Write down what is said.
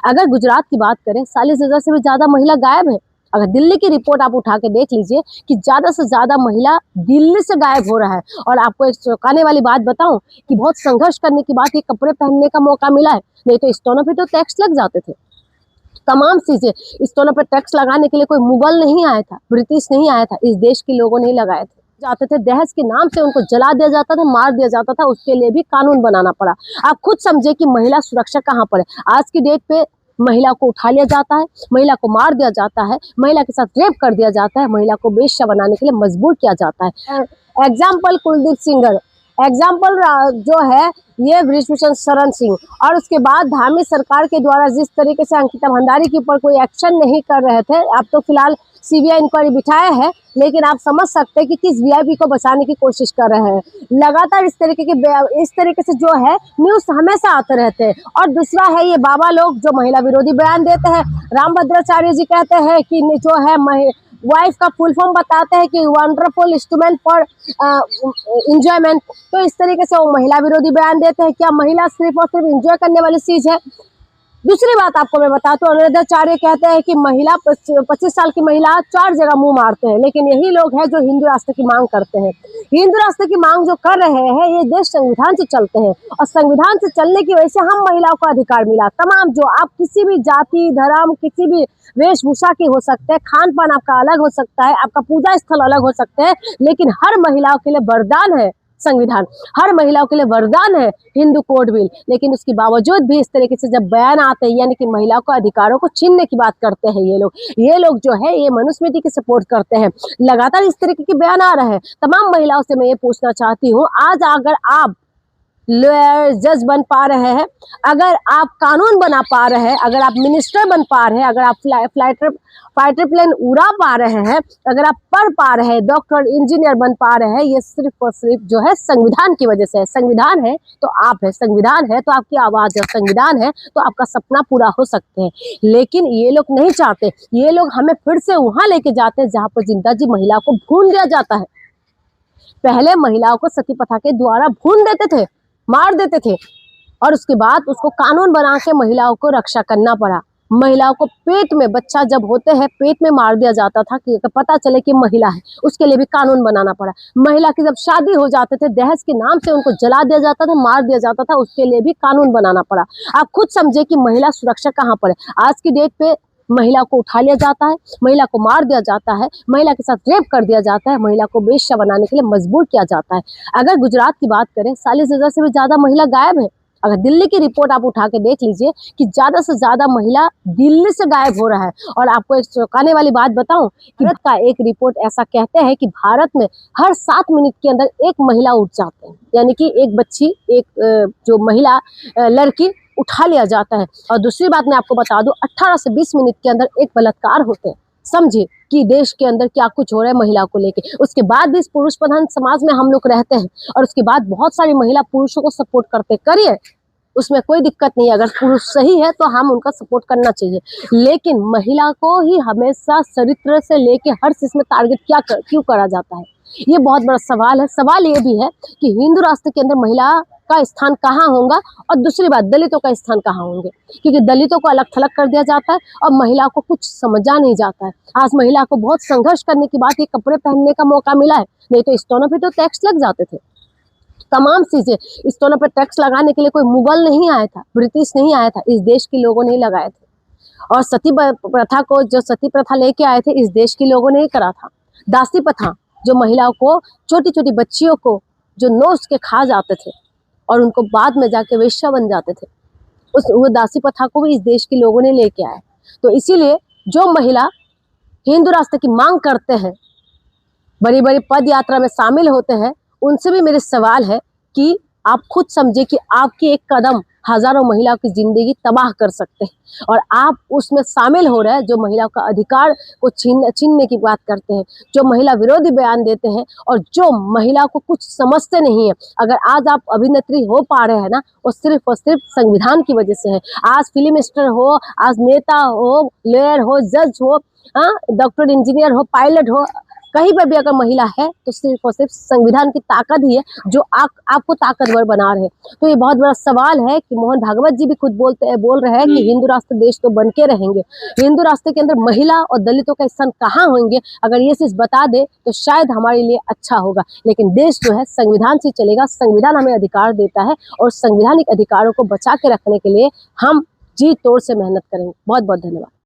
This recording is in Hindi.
अगर गुजरात की बात करें 40,000 से भी ज्यादा महिला गायब है। अगर दिल्ली की रिपोर्ट आप उठा के देख लीजिए कि ज्यादा से ज्यादा महिला दिल्ली से गायब हो रहा है। और आपको एक चौंकाने वाली बात बताऊं कि बहुत संघर्ष करने के बाद ये कपड़े पहनने का मौका मिला है, नहीं तो स्टोनों पे तो टैक्स लग जाते थे। तमाम चीजें स्टोनों पे टैक्स लगाने के लिए कोई मुगल नहीं आया था, ब्रिटिश नहीं आया था, इस देश के लोगों ने लगाए थे। जाते थे दहेज के नाम से उनको जला दिया जाता था, मार दिया जाता था, उसके लिए भी कानून बनाना पड़ा। आप खुद समझे कि महिला सुरक्षा कहाँ पर है। आज की डेट पे महिला को उठा लिया जाता है, महिला को मार दिया जाता है, महिला के साथ रेप कर दिया जाता है, महिला को वेश्या बनाने के लिए मजबूर किया जाता है। एग्जाम्पल कुलदीप सिंगर, एग्जाम्पल जो है ये ब्रिजभूषण शरण सिंह। और उसके बाद धामी सरकार के द्वारा जिस तरीके से अंकिता भंडारी के ऊपर कोई एक्शन नहीं कर रहे थे, अब तो फिलहाल सीबीआई इंक्वायरी बिठाया है, लेकिन आप समझ सकते हैं कि किस वीआईपी को बचाने की कोशिश कर रहे हैं। लगातार इस तरीके से जो है न्यूज हमेशा आते रहते हैं। और दूसरा है ये बाबा लोग जो महिला विरोधी बयान देते हैं। रामभद्राचार्य जी कहते हैं कि जो है वाइफ का फुल फॉर्म बताते हैं कि वंडरफुल इंस्ट्रूमेंट फॉर इंजॉयमेंट। तो इस तरीके से वो महिला विरोधी बयान देते हैं। क्या महिला सिर्फ और सिर्फ इंजॉय करने वाली चीज है? दूसरी बात आपको मैं बताता हूँ, अनिरुद्धाचार्य कहते हैं कि महिला 25 साल की महिला 4 जगह मुंह मारते हैं, लेकिन यही लोग हैं जो हिंदू राष्ट्र की मांग करते हैं। हिंदू राष्ट्र की मांग जो कर रहे हैं, ये देश संविधान से चलते हैं और संविधान से चलने की वजह से हम महिलाओं को अधिकार मिला। तमाम जो आप किसी भी जाति धर्म किसी भी वेशभूषा की हो सकते हैं, खान पान आपका अलग हो सकता है, आपका पूजा स्थल अलग हो सकते हैं, लेकिन हर महिलाओं के लिए वरदान है संविधान, हर महिलाओं के लिए वरदान है हिंदू कोड बिल। लेकिन उसके बावजूद भी इस तरीके से जब बयान आते हैं, यानी कि महिलाओं को अधिकारों को छीनने की बात करते हैं ये लोग जो है ये मनुस्मृति की सपोर्ट करते हैं। लगातार इस तरीके के बयान आ रहे हैं। तमाम महिलाओं से मैं ये पूछना चाहती हूँ, आज अगर आप लॉयर जज बन पा रहे हैं, अगर आप कानून बना पा रहे हैं, अगर आप मिनिस्टर बन पा रहे हैं, अगर आप फाइटर प्लेन उड़ा पा रहे हैं, अगर आप पढ़ पा रहे हैं, डॉक्टर इंजीनियर बन पा रहे हैं, ये सिर्फ और सिर्फ जो है संविधान की वजह से है। संविधान है तो आप है, संविधान है तो आपकी आवाज है, संविधान है तो आपका सपना पूरा हो सकते हैं। लेकिन ये लोग नहीं चाहते, ये लोग हमें फिर से वहां लेके जाते हैं जहां पर जिंदा जी महिला को भून दिया जाता है। पहले महिलाओं को सती प्रथा के द्वारा भून देते थे, मार देते थे, और उसके बाद उसको कानून बना के महिलाओं को रक्षा करना पड़ा। महिलाओं को पेट में बच्चा जब होते हैं पेट में मार दिया जाता था कि पता चले कि महिला है, उसके लिए भी कानून बनाना पड़ा। महिला की जब शादी हो जाते थे दहेज के नाम से उनको जला दिया जाता था, मार दिया जाता था, उसके लिए भी कानून बनाना पड़ा। आप खुद समझे कि महिला सुरक्षा कहाँ पर है। आज की डेट पे महिला को उठा लिया जाता है, महिला को मार दिया जाता है, महिला के साथ रेप कर दिया जाता है, महिला को वेश्या बनाने के लिए मजबूर किया जाता है। अगर गुजरात की बात करें 40,000 से भी ज्यादा महिला गायब है। अगर दिल्ली की रिपोर्ट आप उठा के देख लीजिए कि ज्यादा से ज्यादा महिला दिल्ली से गायब हो रहा है। और आपको एक चौंकाने वाली बात बताऊं कि भारत का एक रिपोर्ट ऐसा कहते हैं कि भारत में हर 7 मिनट के अंदर एक महिला उठ जाते हैं, यानी कि एक बच्ची, एक जो महिला लड़की उठा लिया जाता है। और दूसरी बात मैं आपको बता दूं, 18 से 20 मिनट के अंदर एक बलात्कार होते हैं। समझिए कि देश के अंदर क्या कुछ हो रहा है महिला को लेके। उसके बाद भी इस पुरुष प्रधान समाज में हम लोग रहते हैं, और उसके बाद बहुत सारी महिला पुरुषों को सपोर्ट करते करिए, उसमें कोई दिक्कत नहीं है। अगर पुरुष सही है तो हम उनका सपोर्ट करना चाहिए, लेकिन महिला को ही हमेशा चरित्र से लेके हर चीज में टारगेट क्यों करा जाता है, ये बहुत बड़ा सवाल है। सवाल ये भी है कि हिंदू राष्ट्र के अंदर महिला का स्थान कहाँ होगा, और दूसरी बात दलितों का स्थान कहाँ होंगे, क्योंकि दलितों को अलग थलग कर दिया जाता है और महिला को कुछ समझा नहीं जाता है। आज महिला को बहुत संघर्ष करने के बाद ये कपड़े पहनने का मौका मिला है, नहीं तो स्टोनों पे तो टैक्स लग जाते थे। तमाम चीजें स्टोनों पे टैक्स लगाने के लिए कोई मुगल नहीं आया था, ब्रिटिश नहीं आया था, इस देश के लोगों ने लगाए थे। और सती प्रथा को, जो सती प्रथा लेके आए थे, इस देश के लोगों ने ही करा था। दासी प्रथा, जो महिलाओं को, छोटी छोटी बच्चियों को जो नोच के खा जाते थे और उनको बाद में जाके वेश्या बन जाते थे, वो दासी प्रथा को भी इस देश के लोगों ने लेके आए। तो इसीलिए जो महिला हिंदू राष्ट्र की मांग करते हैं, बड़ी बड़ी पद यात्रा में शामिल होते हैं, उनसे भी मेरे सवाल है कि आप खुद समझे कि आपकी एक कदम हजारों महिलाओं की जिंदगी तबाह कर सकते हैं, और आप उसमें शामिल हो रहे हैं जो महिलाओं का अधिकार को छीनने की बात करते हैं, जो महिला विरोधी बयान देते हैं, और जो महिला को कुछ समझते नहीं है। अगर आज आप अभिनेत्री हो पा रहे हैं ना, वो सिर्फ और सिर्फ संविधान की वजह से है। आज फिल्म स्टार हो, आज नेता हो, लॉयर हो, जज हो, डॉक्टर इंजीनियर हो, पायलट हो, कहीं पर भी अगर महिला है तो सिर्फ और सिर्फ संविधान की ताकत ही है जो आपको ताकतवर बना रहे। तो ये बहुत बड़ा सवाल है कि मोहन भागवत जी भी खुद बोल रहे हैं कि हिंदू राष्ट्र देश तो बन के रहेंगे, हिंदू राष्ट्र के अंदर महिला और दलितों का स्थान कहाँ होंगे, अगर ये चीज बता दे तो शायद हमारे लिए अच्छा होगा। लेकिन देश जो है संविधान से चलेगा, संविधान हमें अधिकार देता है और संवैधानिक अधिकारों को बचा के रखने के लिए हम जी तोड़ से मेहनत करेंगे। बहुत बहुत धन्यवाद।